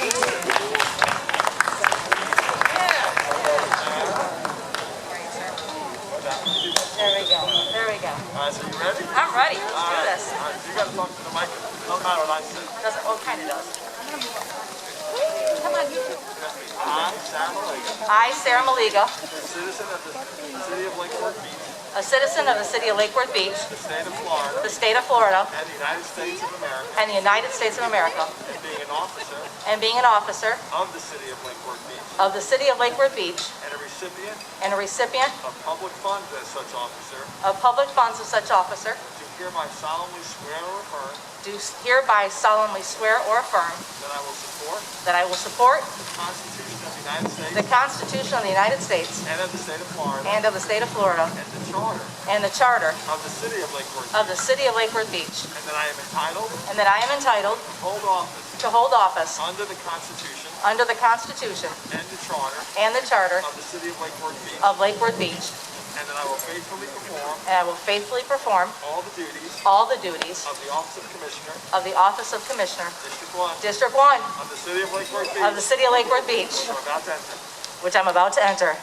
There we go. There we go. All right, so you ready? I'm ready. Let's do this. All right, you got to talk to the mic. No matter what I say. Doesn't, well, kind of does. Come on, you. I, Sam Maliga, I, Sarah Maliga, citizen of the city of Lake Worth Beach, a citizen of the city of Lake Worth Beach, the state of Florida, the state of Florida, and the United States of America, and the United States of America, and being an officer of the city of Lake Worth Beach, and a recipient and a recipient of public funds as such officer, of public funds of such officer, do hereby solemnly swear or affirm do hereby solemnly swear or affirm that I will support that I will support the Constitution of the United States the Constitution of the United States and of the state of Florida, and of the state of Florida, and the charter and the charter of the city of Lake Worth, of the city of Lake Worth Beach, and that I am entitled and that I am entitled to hold office under the Constitution and and the charter of the city of Lake Worth Beach, of Lake Worth Beach, and that I will faithfully perform all the duties of the office of Commissioner, District 1 District 1 of the city of Lake Worth Beach, of the city of Lake Worth Beach, I'm about to enter. which I'm about to enter.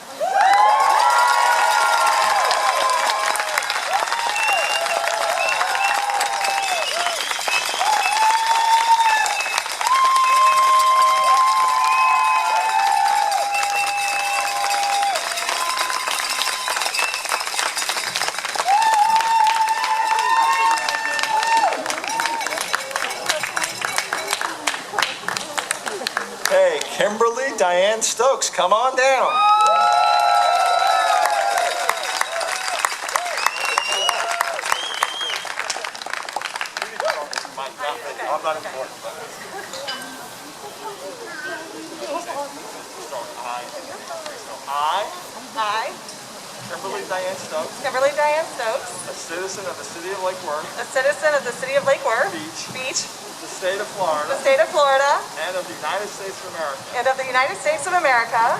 Hey, Kimberly Diane Stokes, come on down. I'm not important. I, Kimberly Diane Stokes, Kimberly Diane Stokes, a citizen of the city of Lake Worth a citizen of the city of Lake Worth Beach, Beach, the state of the Florida, state of Florida, and of the United States of America, and of the United States of America,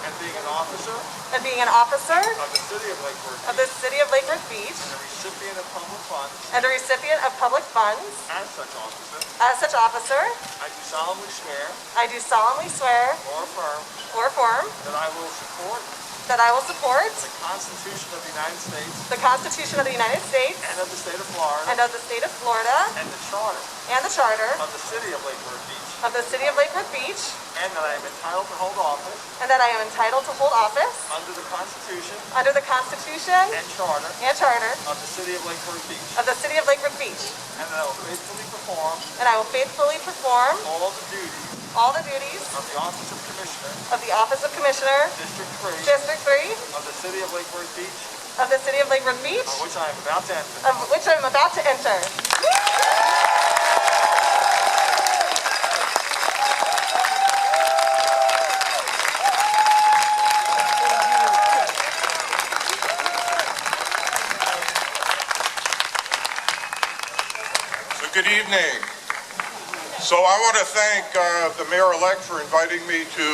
and being an officer and being an officer of the city of Lake Worth of the city of Lake Worth Beach, and a recipient of public funds and a recipient of public funds, as such officer, as such officer, I do solemnly swear or affirm affirm that I will support that I will support the Constitution of the United States the Constitution of the United States and of the state of Florida and of the state of Florida and the charter and the charter of the city of Lake Worth Beach, of the city of Lake Worth Beach, and that I am entitled to hold office and that I am entitled to hold office under the Constitution under the Constitution and charter and charter of the city of Lake Worth Beach, of the city of Lake Worth Beach, and that I will faithfully perform and I will faithfully perform all the duties of the office of Commissioner, District 3 District 3 of the city of Lake Worth Beach, of the city of Lake Worth Beach, on which I am about to enter. of which I'm about to enter. Good evening. So I want to thank the mayor-elect for inviting me to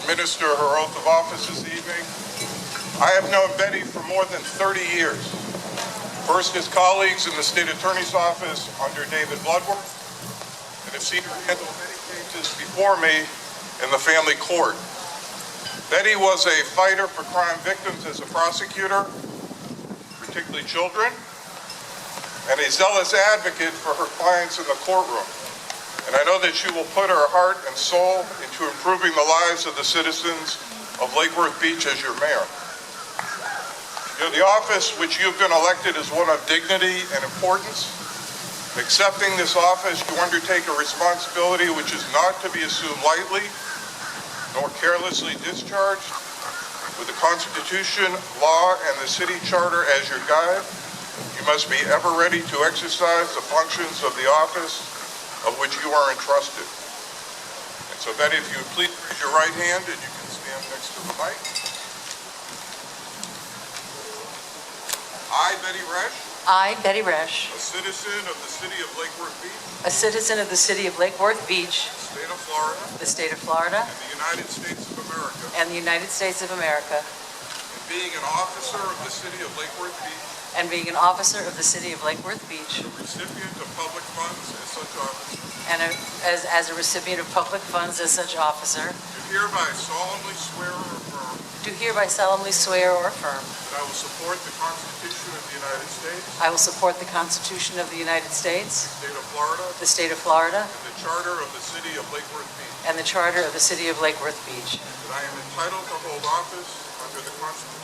administer her oath of office this evening. I have known Betty for more than 30 years. First as colleagues in the state attorney's office under David Bloodworth, and have seen her handle many cases before me in the family court. Betty was a fighter for crime victims as a prosecutor, particularly children, and a zealous advocate for her clients in the courtroom. And I know that she will put her heart and soul into improving the lives of the citizens of Lake Worth Beach as your mayor. You know, the office which you've been elected is one of dignity and importance. Accepting this office, you undertake a responsibility which is not to be assumed lightly, nor carelessly discharged. With the Constitution, law, and the city charter as your guide, you must be ever ready to exercise the functions of the office of which you are entrusted. And so, Betty, if you would please raise your right hand and you can stand next to the mic. I, Betty Resch, I, Betty Resch, a citizen of the city of Lake Worth Beach, a citizen of the city of Lake Worth Beach, state of Florida, the state of Florida, and the United States of America, and the United States of America, and being an officer of the city of Lake Worth Beach, and being an officer of the city of Lake Worth Beach, recipient of public funds as such officer, and as a recipient of public funds as such officer, do hereby solemnly swear or affirm do hereby solemnly swear or affirm that I will support the Constitution of the United States, I will support the Constitution of the United States, the state of Florida, the state of Florida, and the Charter of the City of Lake Worth Beach, and the Charter of the City of Lake Worth Beach, that I am entitled to hold office under the Constitution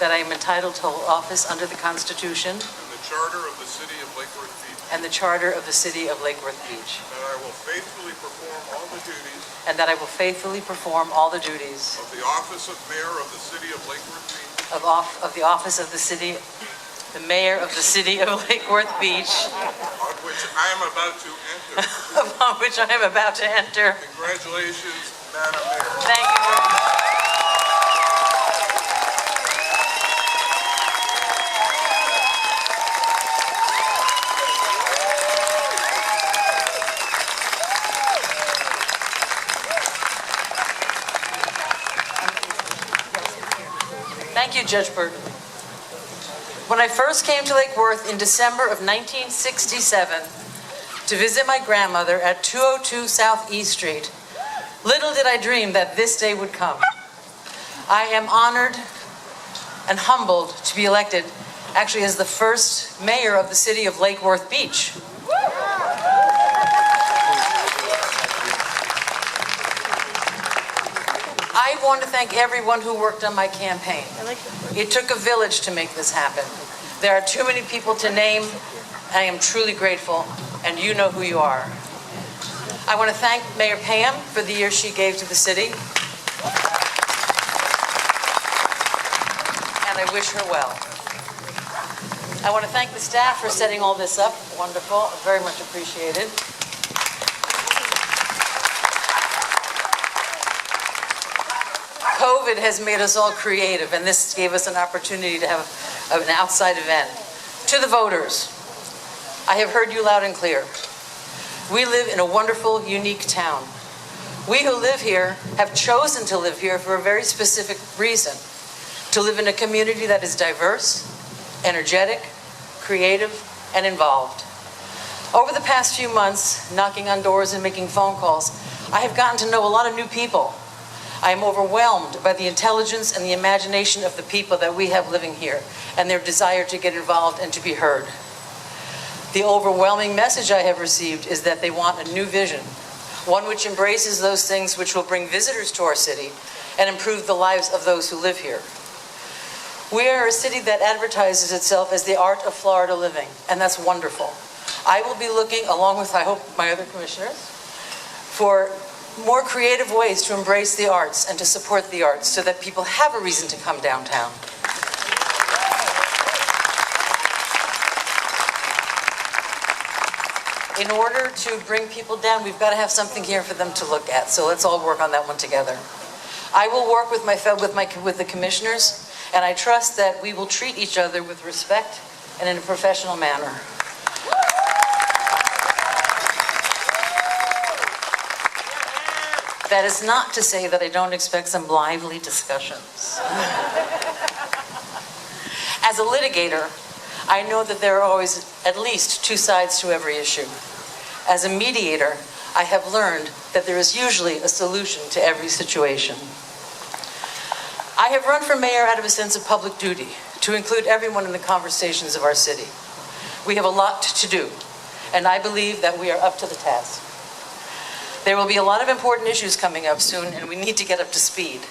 that I am entitled to hold office under the Constitution and the Charter of the City of Lake Worth Beach, and the Charter of the City of Lake Worth Beach, that I will faithfully perform all the duties and that I will faithfully perform all the duties of the office of Mayor of the City of Lake Worth Beach, of the office of the Mayor of the City of Lake Worth Beach, on which I am about to enter. upon which I am about to enter. Congratulations, Madam Mayor. Thank you very much. Thank you, Judge Burton. When I first came to Lake Worth in December of 1967 to visit my grandmother at 202 South East Street, little did I dream that this day would come. I am honored and humbled to be elected actually as the first mayor of the city of Lake Worth Beach. I want to thank everyone who worked on my campaign. It took a village to make this happen. There are too many people to name. I am truly grateful, and you know who you are. I want to thank Mayor Pam for the year she gave to the city, and I wish her well. I want to thank the staff for setting all this up. Wonderful, very much appreciated. COVID has made us all creative, and this gave us an opportunity to have an outside event. To the voters, I have heard you loud and clear. We live in a wonderful, unique town. We who live here have chosen to live here for a very specific reason, to live in a community that is diverse, energetic, creative, and involved. Over the past few months, knocking on doors and making phone calls, I have gotten to know a lot of new people. I am overwhelmed by the intelligence and the imagination of the people that we have living here and their desire to get involved and to be heard. The overwhelming message I have received is that they want a new vision, one which embraces those things which will bring visitors to our city and improve the lives of those who live here. We are a city that advertises itself as the art of Florida living, and that's wonderful. I will be looking, along with, I hope, my other commissioners, for more creative ways to embrace the arts and to support the arts so that people have a reason to come downtown. In order to bring people down, we've got to have something here for them to look at, so let's all work on that one together. I will work with the commissioners, and I trust that we will treat each other with respect and in a professional manner. That is not to say that I don't expect some lively discussions. As a litigator, I know that there are always at least two sides to every issue. As a mediator, I have learned that there is usually a solution to every situation. I have run for mayor out of a sense of public duty, to include everyone in the conversations of our city. We have a lot to do, and I believe that we are up to the task. There will be a lot of important issues coming up soon, and we need to get up to speed.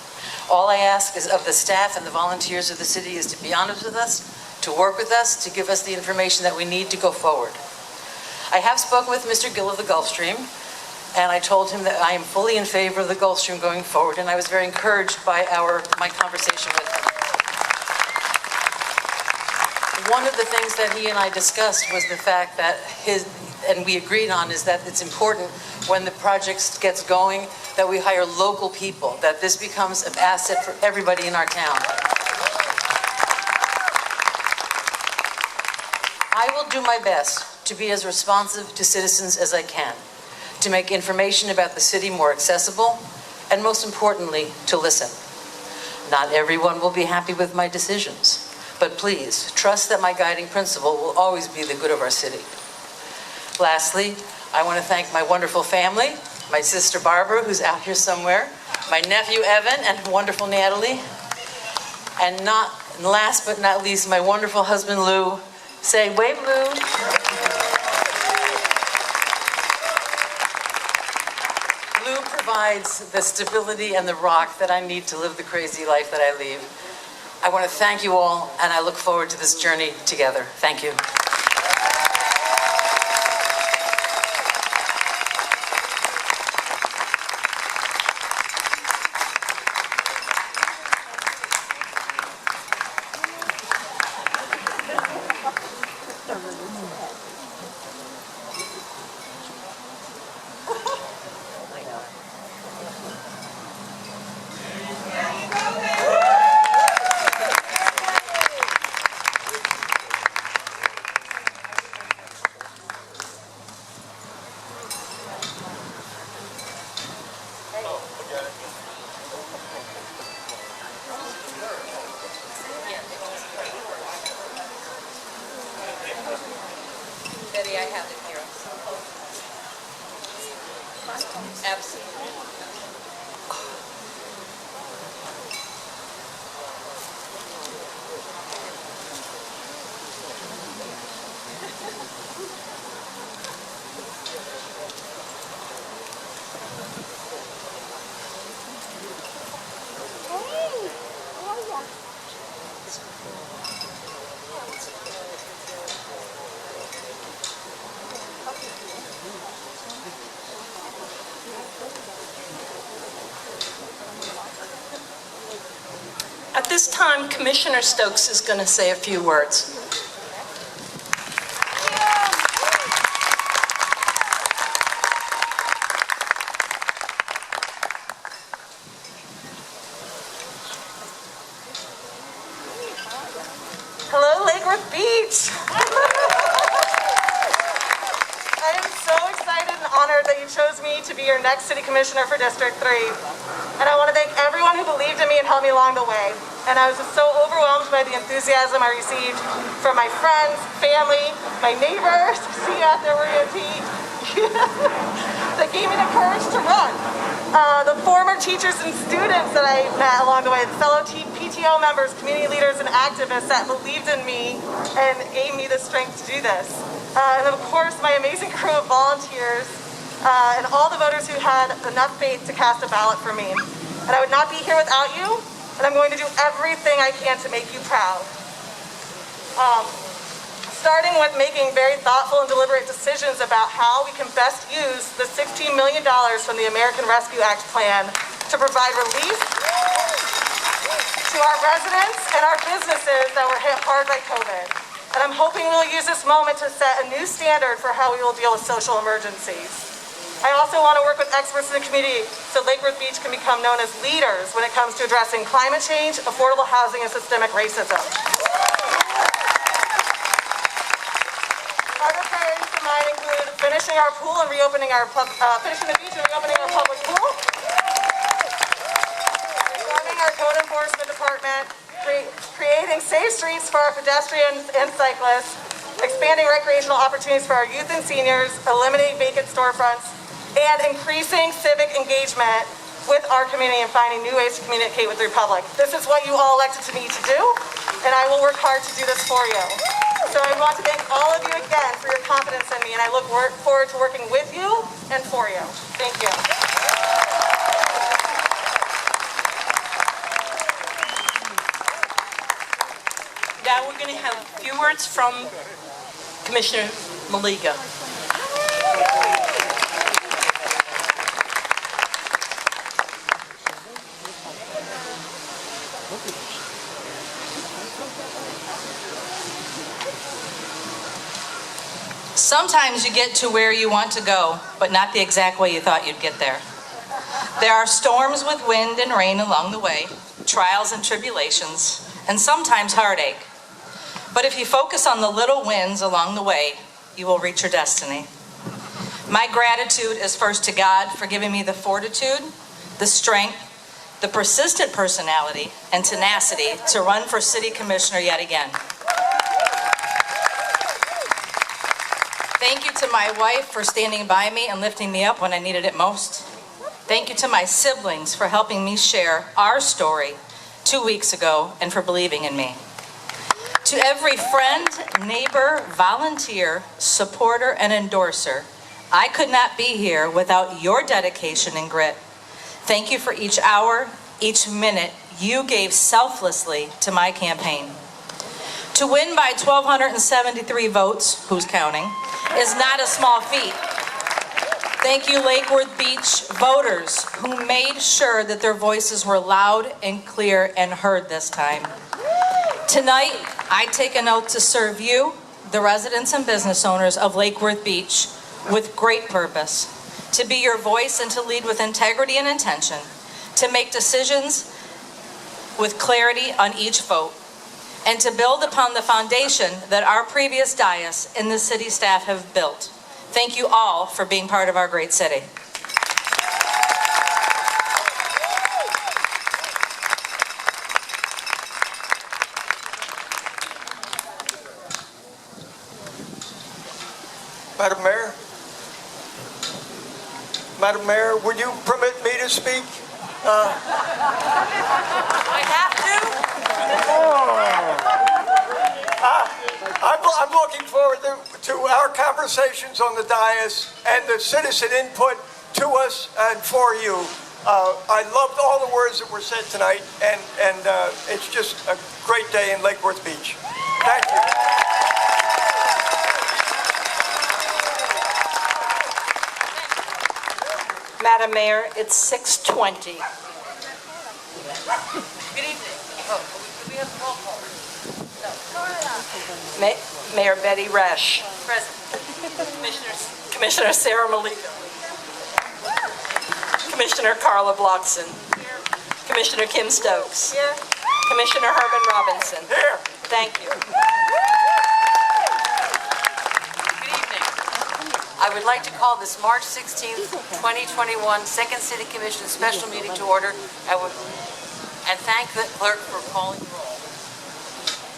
All I ask is of the staff and the volunteers of the city is to be honest with us, to work with us, to give us the information that we need to go forward. I have spoken with Mr. Gill of the Gulfstream, and I told him that I am fully in favor of the Gulfstream going forward, and I was very encouraged by my conversation with him. One of the things that he and I discussed was the fact that and we agreed on, is that it's important when the project gets going that we hire local people, that this becomes an asset for everybody in our town. I will do my best to be as responsive to citizens as I can, to make information about the city more accessible, and most importantly, to listen. Not everyone will be happy with my decisions, but please trust that my guiding principle will always be the good of our city. Lastly, I want to thank my wonderful family, my sister Barbara, who's out here somewhere, my nephew Evan, and wonderful Natalie, and last but not least, my wonderful husband Lou. Say, wave, Lou. Lou provides the stability and the rock that I need to live the crazy life that I lead. I want to thank you all, and I look forward to this journey together. Thank you. Betty, I have it here. Absolutely. At this time, Commissioner Stokes is going to say a few words. Hello, Lake Worth Beach. I am so excited and honored that you chose me to be your next City Commissioner for District 3. And I want to thank everyone who believed in me and helped me along the way. And I was just so overwhelmed by the enthusiasm I received from my friends, family, my neighbors, see you out there, Maria T, that gave me the courage to run. The former teachers and students that I met along the way, the fellow PTO members, community leaders, and activists that believed in me and gave me the strength to do this. And of course, my amazing crew of volunteers and all the voters who had enough faith to cast a ballot for me. And I would not be here without you, and I'm going to do everything I can to make you proud. Starting with making very thoughtful and deliberate decisions about how we can best use the $16 million from the American Rescue Act plan to provide relief to our residents and our businesses that were hit hard by COVID. And I'm hoping we'll use this moment to set a new standard for how we will deal with social emergencies. I also want to work with experts in the community so Lake Worth Beach can become known as leaders when it comes to addressing climate change, affordable housing, and systemic racism. Other priorities of mine include finishing our pool and reopening our finishing the beach and reopening our public pool, reforming our code enforcement department, creating safe streets for our pedestrians and cyclists, expanding recreational opportunities for our youth and seniors, eliminating vacant storefronts, and increasing civic engagement with our community and finding new ways to communicate with the Republic. This is what you all elected me to do, and I will work hard to do this for you. So I want to thank all of you again for your confidence in me, and I look forward to working with you and for you. Thank you. Now we're going to have a few words from Commissioner Maliga. Sometimes you get to where you want to go, but not the exact way you thought you'd get there. There are storms with wind and rain along the way, trials and tribulations, and sometimes heartache. But if you focus on the little wins along the way, you will reach your destiny. My gratitude is first to God for giving me the fortitude, the strength, the persistent personality, and tenacity to run for City Commissioner yet again. Thank you to my wife for standing by me and lifting me up when I needed it most. Thank you to my siblings for helping me share our story 2 weeks ago and for believing in me. To every friend, neighbor, volunteer, supporter, and endorser, I could not be here without your dedication and grit. Thank you for each hour, each minute you gave selflessly to my campaign. To win by 1,273 votes, who's counting, is not a small feat. Thank you, Lake Worth Beach voters who made sure that their voices were loud and clear and heard this time. Tonight, I take an oath to serve you, the residents and business owners of Lake Worth Beach, with great purpose, to be your voice and to lead with integrity and intention, to make decisions with clarity on each vote, and to build upon the foundation that our previous dais and the city staff have built. Thank you all for being part of our great city. Madam Mayor, would you permit me to speak? I have to? I'm looking forward to our conversations on the dais and the citizen input to us and for you. I loved all the words that were said tonight, and it's just a great day in Lake Worth Beach. Thank you. Madam Mayor, it's 6:20. Good evening. Oh, do we have a roll call? Mayor Betty Resch. Present. Commissioner Sarah Malika. Commissioner Carla Blockson. Commissioner Kim Stokes. Here. Commissioner Herman Robinson. Here. Thank you. Good evening. I would like to call this March 16th, 2021 Second City Commission special meeting to order. And thank the clerk for calling the roll.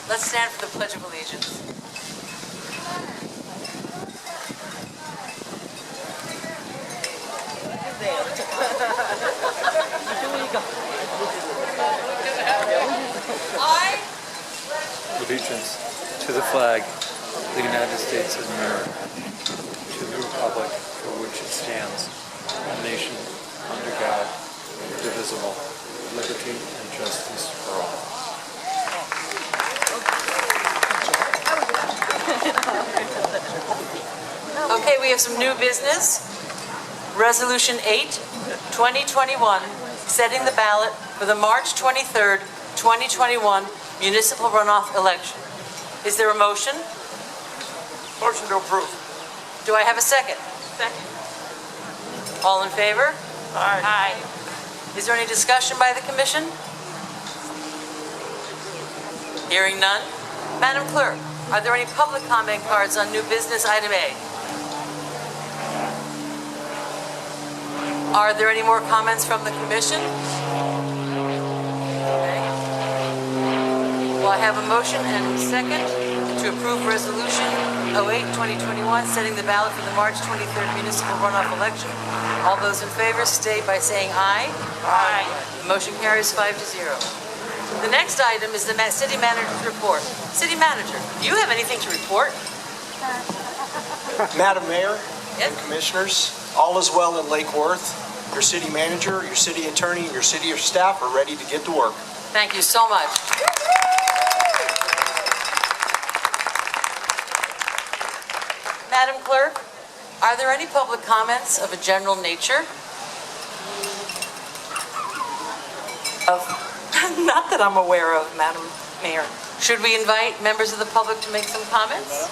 Let's stand for the Pledge of Allegiance. Allegiance to the flag of the United States of America, to the republic for which it stands, one nation, under God, indivisible, with liberty and justice for all. Okay, we have some new business. Resolution 8, 2021, setting the ballot for the March 23rd, 2021 municipal runoff election. Is there a motion? Motion to approve. Do I have a second? Second. All in favor? Aye. Is there any discussion by the commission? Hearing none. Madam Clerk, are there any public comment cards on new business item A? Are there any more comments from the commission? Okay. Well, I have a motion and a second to approve Resolution 08-2021, setting the ballot for the March 23rd municipal runoff election. All those in favor state by saying aye. Aye. The motion carries 5-0. The next item is the city manager's report. City manager, do you have anything to report? Madam Mayor Yes. and Commissioners, all is well in Lake Worth. Your city manager, your city attorney, and your city staff are ready to get to work. Thank you so much. Madam Clerk, are there any public comments of a general nature? Not that I'm aware of, Madam Mayor. Should we invite members of the public to make some comments?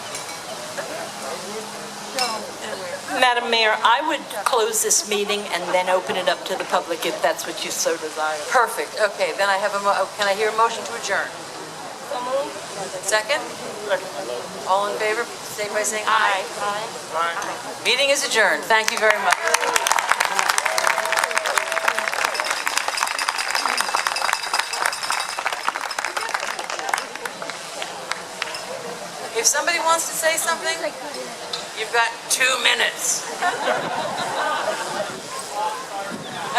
Madam Mayor, I would close this meeting and then open it up to the public if that's what you so desire. Perfect. Okay, then I have can I hear a motion to adjourn? Second? All in favor, state by saying aye. Meeting is adjourned. Thank you very much. If somebody wants to say something, You've got 2 minutes.